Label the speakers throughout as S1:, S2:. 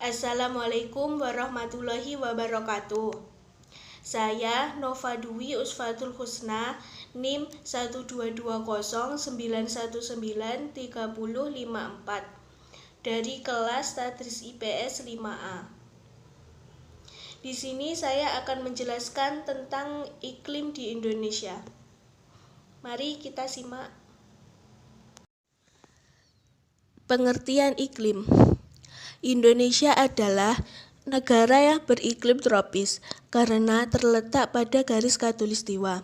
S1: Assalamualaikum warahmatullahi wabarakatuh. Saya Nova Dwi Usfatul Husna, NIM 12209193054 dari kelas Tadris IPS 5A. Di sini saya akan menjelaskan tentang iklim di Indonesia. Mari kita simak. Pengertian iklim. Indonesia adalah negara yang beriklim tropis karena terletak pada garis khatulistiwa.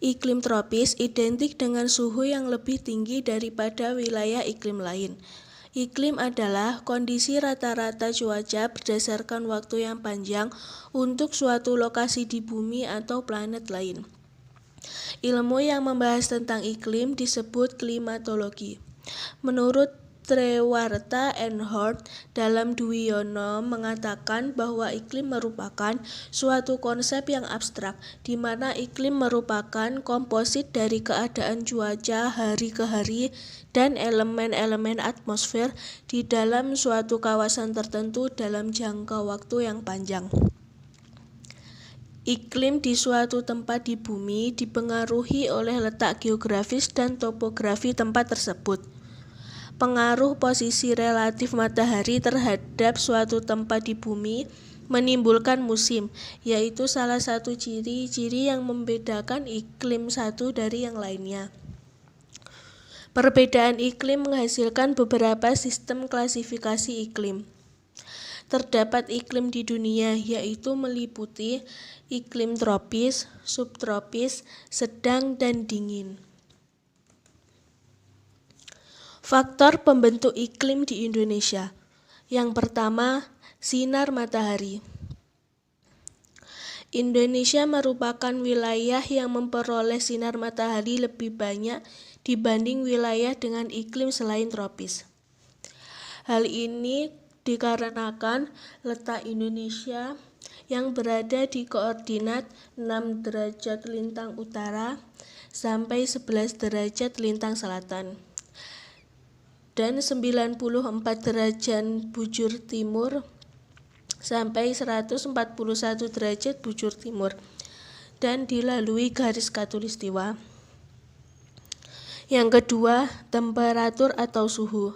S1: Iklim tropis identik dengan suhu yang lebih tinggi daripada wilayah iklim lain. Iklim adalah kondisi rata-rata cuaca berdasarkan waktu yang panjang untuk suatu lokasi di bumi atau planet lain. Ilmu yang membahas tentang iklim disebut klimatologi. Menurut Trewarta and Hort dalam Dwiyono mengatakan bahwa iklim merupakan suatu konsep yang abstrak, di mana iklim merupakan komposit dari keadaan cuaca hari ke hari dan elemen-elemen atmosfer di dalam suatu kawasan tertentu dalam jangka waktu yang panjang. Iklim di suatu tempat di bumi dipengaruhi oleh letak geografis dan topografi tempat tersebut. Pengaruh posisi relatif matahari terhadap suatu tempat di bumi menimbulkan musim, yaitu salah satu ciri-ciri yang membedakan iklim satu dari yang lainnya. Perbedaan iklim menghasilkan beberapa sistem klasifikasi iklim. Terdapat iklim di dunia, yaitu meliputi iklim tropis, subtropis, sedang, dan dingin. Faktor pembentuk iklim di Indonesia. Yang pertama, sinar matahari. Indonesia merupakan wilayah yang memperoleh sinar matahari lebih banyak dibanding wilayah dengan iklim selain tropis. Hal ini dikarenakan letak Indonesia yang berada di koordinat 6 derajat lintang utara sampai 11 derajat lintang selatan dan 94 derajat bujur timur sampai 141 derajat bujur timur dan dilalui garis khatulistiwa. Yang kedua, temperatur atau suhu.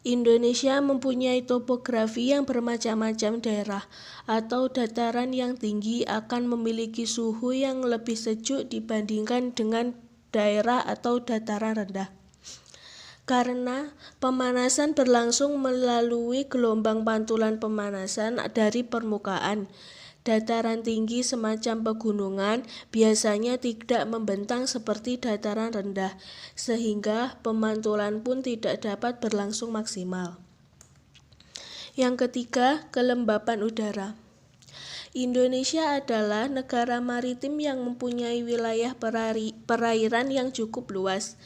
S1: Indonesia mempunyai topografi yang bermacam-macam. Daerah atau dataran yang tinggi akan memiliki suhu yang lebih sejuk dibandingkan dengan daerah atau dataran rendah. Karena pemanasan berlangsung melalui gelombang pantulan pemanasan dari permukaan, dataran tinggi semacam pegunungan biasanya tidak membentang seperti dataran rendah, sehingga pemantulan pun tidak dapat berlangsung maksimal. Yang ketiga, kelembapan udara. Indonesia adalah negara maritim yang mempunyai wilayah perairan yang cukup luas.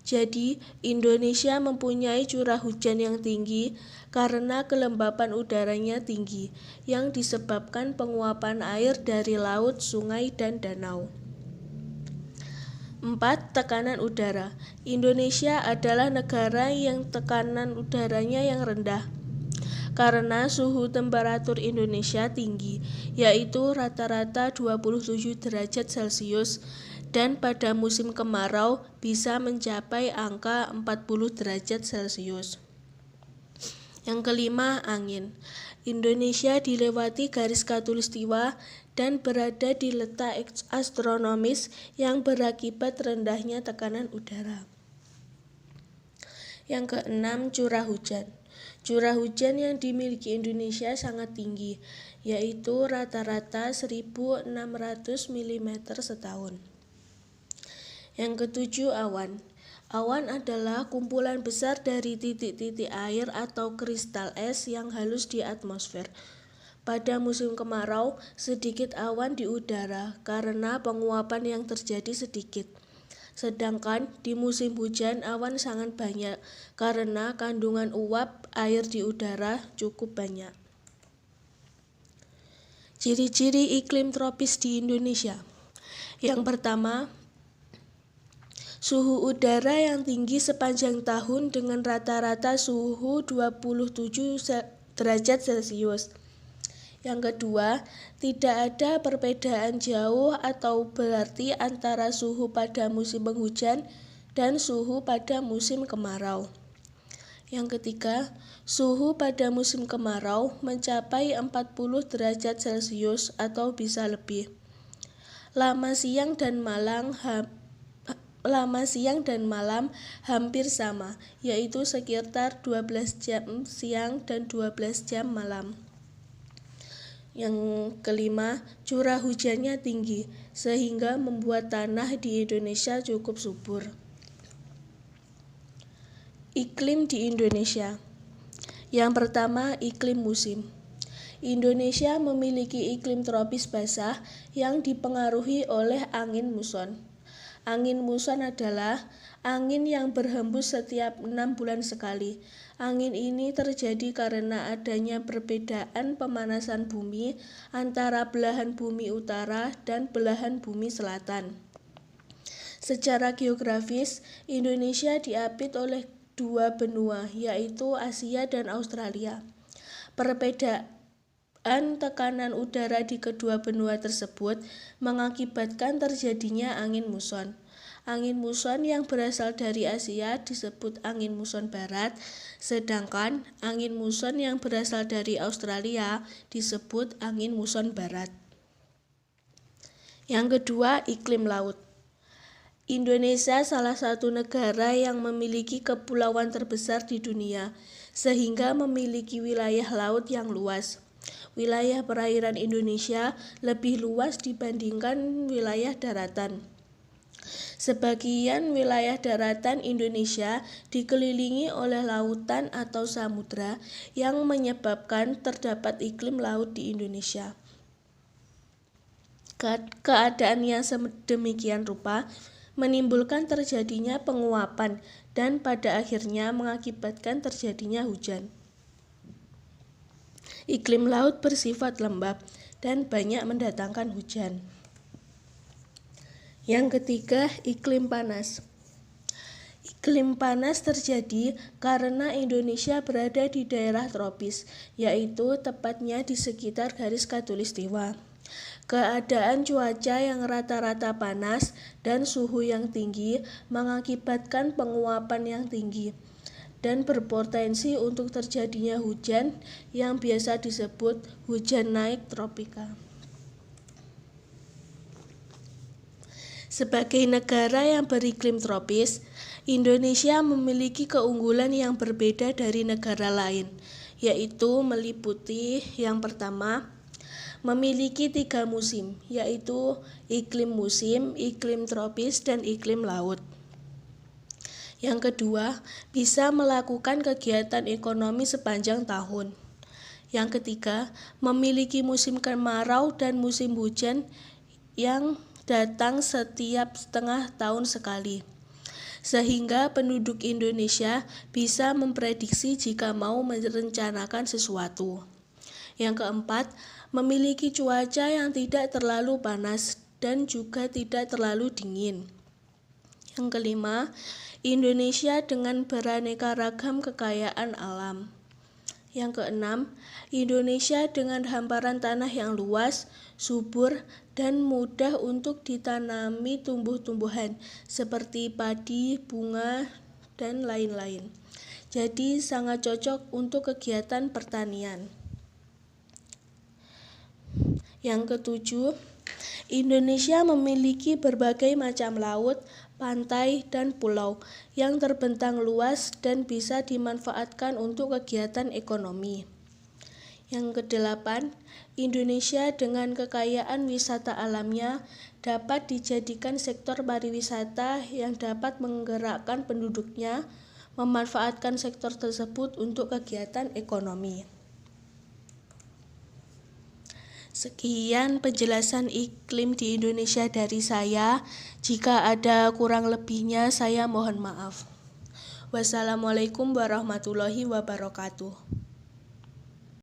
S1: Jadi, Indonesia mempunyai curah hujan yang tinggi karena kelembapan udaranya tinggi, yang disebabkan penguapan air dari laut, sungai, dan danau. 4. Tekanan udara. Indonesia adalah negara yang tekanan udaranya yang rendah. Karena suhu temperatur Indonesia tinggi, yaitu rata-rata 27 derajat Celcius, dan pada musim kemarau bisa mencapai angka 40 derajat Celcius. Yang kelima, angin. Indonesia dilewati garis khatulistiwa dan berada di letak astronomis yang berakibat rendahnya tekanan udara. Yang keenam, curah hujan. Curah hujan yang dimiliki Indonesia sangat tinggi, yaitu rata-rata 1.600 mm setahun. Yang ketujuh, awan. Awan adalah kumpulan besar dari titik-titik air atau kristal es yang halus di atmosfer. Pada musim kemarau, sedikit awan di udara karena penguapan yang terjadi sedikit. Sedangkan di musim hujan awan sangat banyak karena kandungan uap air di udara cukup banyak. Ciri-ciri iklim tropis di Indonesia. Yang pertama, suhu udara yang tinggi sepanjang tahun dengan rata-rata suhu 27 derajat Celcius. Yang kedua, tidak ada perbedaan jauh atau berarti antara suhu pada musim penghujan dan suhu pada musim kemarau. Yang ketiga, suhu pada musim kemarau mencapai 40 derajat Celcius atau bisa lebih. Lama siang dan malam hampir sama, yaitu sekitar 12 jam siang dan 12 jam malam. Yang kelima, curah hujannya tinggi, sehingga membuat tanah di Indonesia cukup subur. Iklim di Indonesia. Yang pertama, iklim musim. Indonesia memiliki iklim tropis basah yang dipengaruhi oleh angin muson. Angin muson adalah angin yang berhembus setiap 6 bulan sekali. Angin ini terjadi karena adanya perbedaan pemanasan bumi antara belahan bumi utara dan belahan bumi selatan. Secara geografis, Indonesia diapit oleh 2 benua, yaitu Asia dan Australia. Perbedaan tekanan udara di kedua benua tersebut mengakibatkan terjadinya angin muson. Angin muson yang berasal dari Asia disebut angin muson barat, sedangkan angin muson yang berasal dari Australia disebut angin muson barat. Yang kedua, iklim laut. Indonesia salah satu negara yang memiliki kepulauan terbesar di dunia, sehingga memiliki wilayah laut yang luas. Wilayah perairan Indonesia lebih luas dibandingkan wilayah daratan. Sebagian wilayah daratan Indonesia dikelilingi oleh lautan atau samudra yang menyebabkan terdapat iklim laut di Indonesia. Keadaan yang sedemikian rupa menimbulkan terjadinya penguapan dan pada akhirnya mengakibatkan terjadinya hujan. Iklim laut bersifat lembab dan banyak mendatangkan hujan. Yang ketiga, iklim panas. Iklim panas terjadi karena Indonesia berada di daerah tropis, yaitu tepatnya di sekitar garis khatulistiwa. Keadaan cuaca yang rata-rata panas dan suhu yang tinggi mengakibatkan penguapan yang tinggi dan berpotensi untuk terjadinya hujan yang biasa disebut hujan naik tropika. Sebagai negara yang beriklim tropis, Indonesia memiliki keunggulan yang berbeda dari negara lain, yaitu meliputi yang pertama, memiliki 3 musim, yaitu iklim musim, iklim tropis, dan iklim laut. Yang kedua, bisa melakukan kegiatan ekonomi sepanjang tahun. Yang ketiga, memiliki musim kemarau dan musim hujan yang datang setiap setengah tahun sekali. Sehingga penduduk Indonesia bisa memprediksi jika mau merencanakan sesuatu. Yang keempat, memiliki cuaca yang tidak terlalu panas dan juga tidak terlalu dingin. Yang kelima, Indonesia dengan beraneka ragam kekayaan alam. Yang keenam, Indonesia dengan hamparan tanah yang luas, subur, dan mudah untuk ditanami tumbuh-tumbuhan seperti padi, bunga, dan lain-lain. Jadi sangat cocok untuk kegiatan pertanian. Yang ketujuh, Indonesia memiliki berbagai macam laut, pantai, dan pulau yang terbentang luas dan bisa dimanfaatkan untuk kegiatan ekonomi. Yang kedelapan, Indonesia dengan kekayaan wisata alamnya dapat dijadikan sektor pariwisata yang dapat menggerakkan penduduknya, memanfaatkan sektor tersebut untuk kegiatan ekonomi. Sekian penjelasan iklim di Indonesia dari saya. Jika ada kurang lebihnya, saya mohon maaf. Wassalamualaikum warahmatullahi wabarakatuh.